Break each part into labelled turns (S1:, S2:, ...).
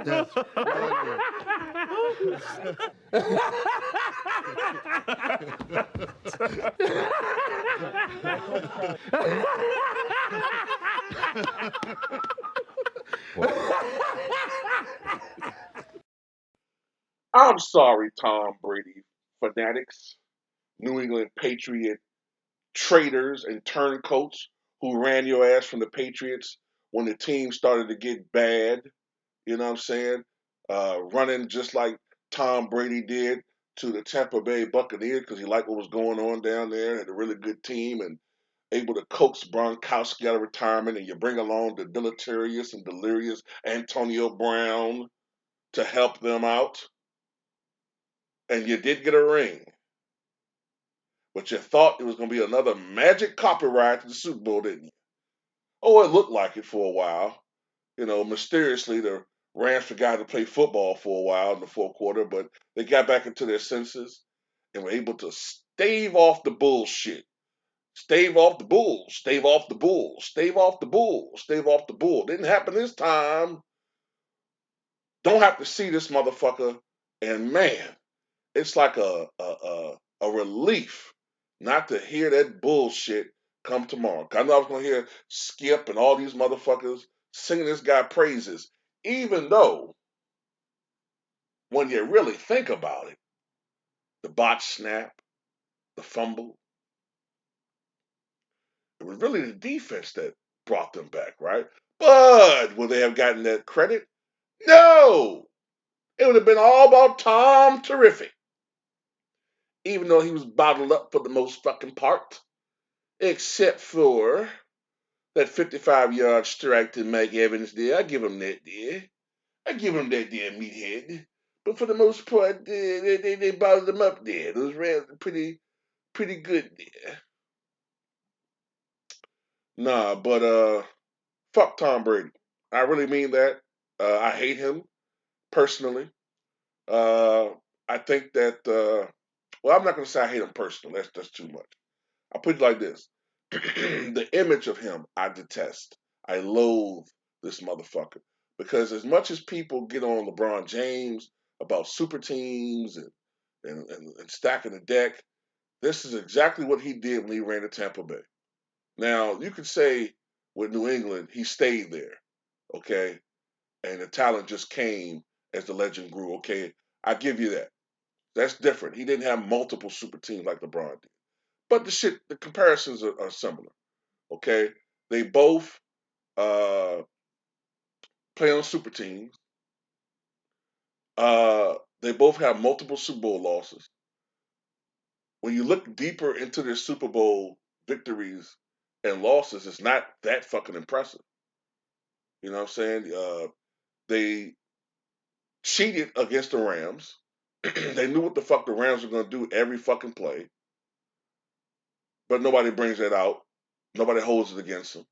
S1: That's funny.
S2: I'm sorry, Tom Brady fanatics, New England Patriot traitors and turncoats who ran your ass from the Patriots when the team started to get bad. You know what I'm saying? Running just like Tom Brady did to the Tampa Bay Buccaneers because he liked what was going on down there, had a really good team, and able to coax Gronkowski out of retirement, and you bring along the deleterious and delirious Antonio Brown to help them out, and you did get a ring. But you thought it was going to be another magic carpet ride to the Super Bowl, didn't you? Oh, it looked like it for a while. You know, mysteriously, the Rams forgot to play football for a while in the fourth quarter, but they got back into their senses and were able to stave off the bullshit. Stave off the Bulls, stave off the Bulls, stave off the Bulls, stave off the Bulls. Didn't happen this time. Don't have to see this motherfucker. And man, it's like a relief not to hear that bullshit come tomorrow. I know I was gonna hear Skip and all these motherfuckers singing this guy praises, even though when you really think about it, the botch snap, the fumble, it was really the defense that brought them back, right? But would they have gotten that credit? No! It would have been all about Tom Terrific, even though he was bottled up for the most fucking part, except for that 55-yard strike to Mike Evans there. I give him that there. I give him that there, meathead. But for the most part, they bottled him up there. Those Rams are pretty good there. Nah, but fuck Tom Brady. I really mean that. I hate him personally. Uh, I think that. Well, I'm not gonna say I hate him personally. That's too much. I put it like this: the image of him, I detest. I loathe this motherfucker because as much as people get on LeBron James about super teams and stacking the deck, this is exactly what he did when he ran to Tampa Bay. Now you could say with New England, he stayed there, okay, and the talent just came as the legend grew. Okay, I give you that. That's different. He didn't have multiple super teams like LeBron did. But the comparisons are similar. Okay, they both uh, play on super teams. They both have multiple Super Bowl losses. When you look deeper into their Super Bowl victories and losses, it's not that fucking impressive. You know what I'm saying? They cheated against the Rams. They knew what the fuck the Rams were going to do every fucking play, but nobody brings that out. Nobody holds it against them.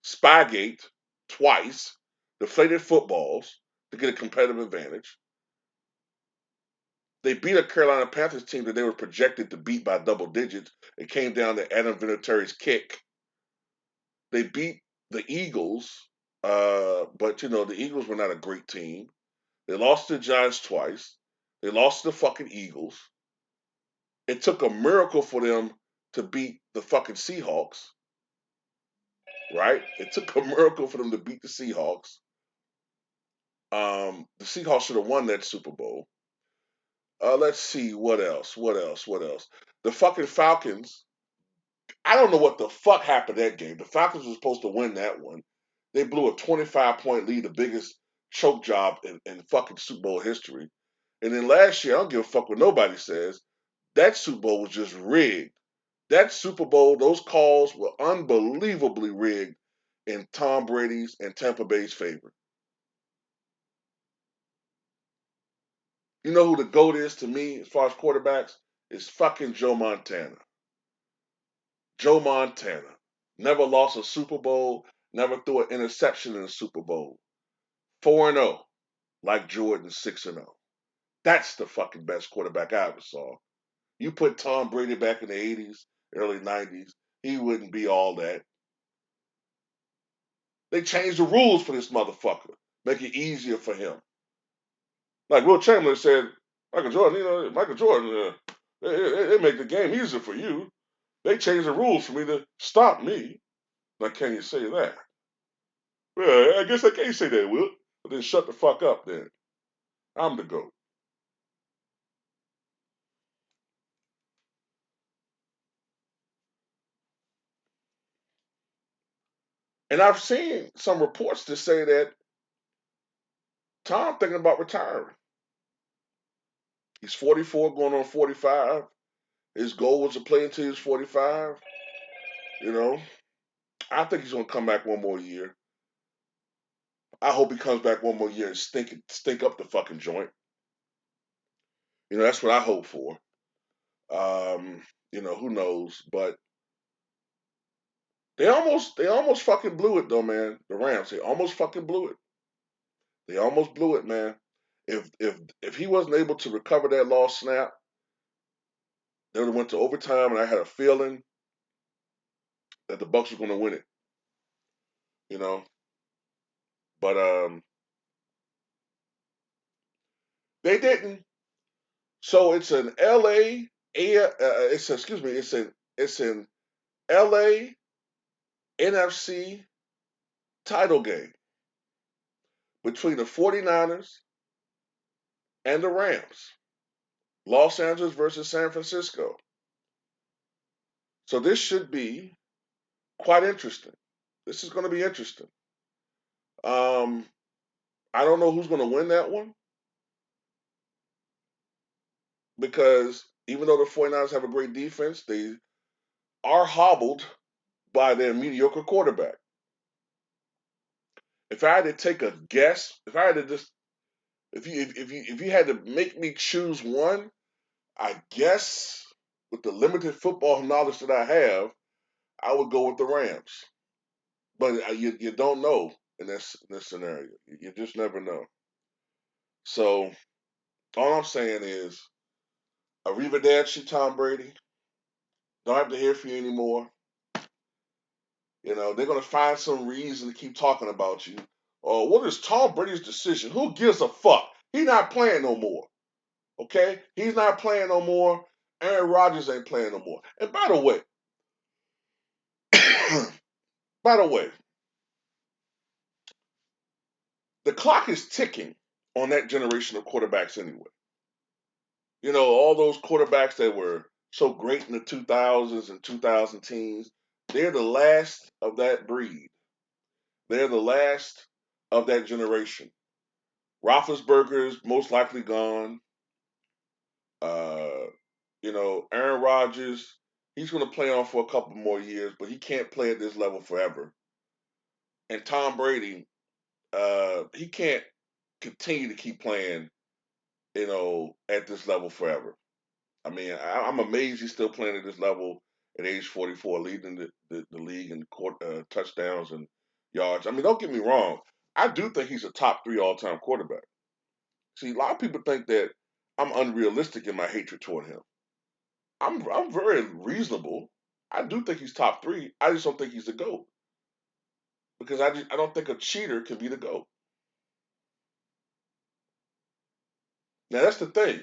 S2: Spygate twice, deflated footballs to get a competitive advantage. They beat a Carolina Panthers team that they were projected to beat by double digits. It came down to Adam Vinatieri's kick. They beat the Eagles, but you know the Eagles were not a great team. They lost to the Giants twice. They lost to the fucking Eagles. It took a miracle for them to beat the fucking Seahawks, right? It took a miracle for them to beat the Seahawks. The Seahawks should have won that Super Bowl. Let's see what else. What else? What else? The fucking Falcons. I don't know what the fuck happened that game. The Falcons were supposed to win that one. They blew a 25-point lead, the biggest choke job in fucking Super Bowl history. And then last year, I don't give a fuck what nobody says. That Super Bowl was just rigged. That Super Bowl, those calls were unbelievably rigged in Tom Brady's and Tampa Bay's favor. You know who the GOAT is to me as far as quarterbacks? It's fucking Joe Montana. Joe Montana. Never lost a Super Bowl, never threw an interception in a Super Bowl. 4-0, like Jordan 6-0. That's the fucking best quarterback I ever saw. You put Tom Brady back in the 80s, early 90s, he wouldn't be all that. They changed the rules for this motherfucker, make it easier for him. Like Will Chamberlain said, Michael Jordan, they make the game easier for you. They changed the rules for me to stop me. Like, can you say that? Well, I guess I can't say that, Will. But then shut the fuck up then. I'm the GOAT. And I've seen some reports to say that Tom thinking about retiring. He's 44, going on 45. His goal was to play until he's 45. You know, I think he's gonna come back one more year. I hope he comes back one more year and stink up the fucking joint. That's what I hope for. Who knows? But they almost fucking blew it though, man. The Rams, they almost fucking blew it. They almost blew it, man. If he wasn't able to recover that lost snap, they would have went to overtime, and I had a feeling that the Bucks were going to win it. You know, but they didn't. So it's an L.A. It's an L.A. NFC title game between the 49ers and the Rams. Los Angeles versus San Francisco. So this should be quite interesting. This is going to be interesting. Um, I don't know who's going to win that one because even though the 49ers have a great defense, they are hobbled by their mediocre quarterback. If I had to take a guess, if I had to just, if you had to make me choose one, I guess with the limited football knowledge that I have, I would go with the Rams. But you don't know in this scenario. You just never know. So all I'm saying is, arrivederci, Tom Brady. Don't have to hear from you anymore. They're gonna find some reason to keep talking about you. Oh, what is Tom Brady's decision? Who gives a fuck? He's not playing no more. Okay? He's not playing no more. Aaron Rodgers ain't playing no more. And by the way, by the way, the clock is ticking on that generation of quarterbacks anyway. All those quarterbacks that were so great in the 2000s and 2000 teens, they're the last of that breed. They're the last of that generation. Roethlisberger's most likely gone. Uh, Aaron Rodgers, he's going to play on for a couple more years, but he can't play at this level forever. And Tom Brady, he can't continue to keep playing, at this level forever. I mean, I'm amazed he's still playing at this level at age 44, leading the league in touchdowns and yards. I mean, don't get me wrong. I do think he's a top 3 all-time quarterback. See, a lot of people think that I'm unrealistic in my hatred toward him. I'm very reasonable. I do think he's top 3. I just don't think he's the GOAT because I don't think a cheater can be the GOAT. Now that's the thing.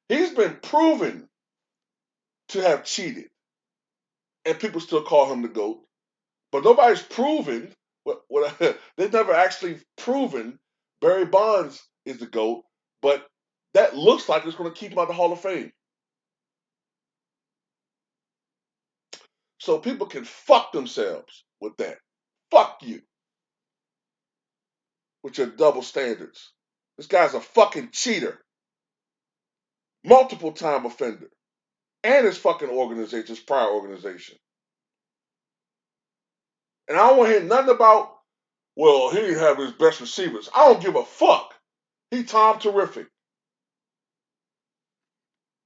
S2: He's been proven to have cheated, and people still call him the GOAT. But nobody's proven they've never actually proven Barry Bonds is the GOAT, but that looks like it's going to keep him out of the Hall of Fame. So people can fuck themselves with that. Fuck you with your double standards. This guy's a fucking cheater, multiple time offender, and his fucking organization, his prior organization. And I don't want to hear nothing about, well, he didn't have his best receivers. I don't give a fuck. He Tom Terrific.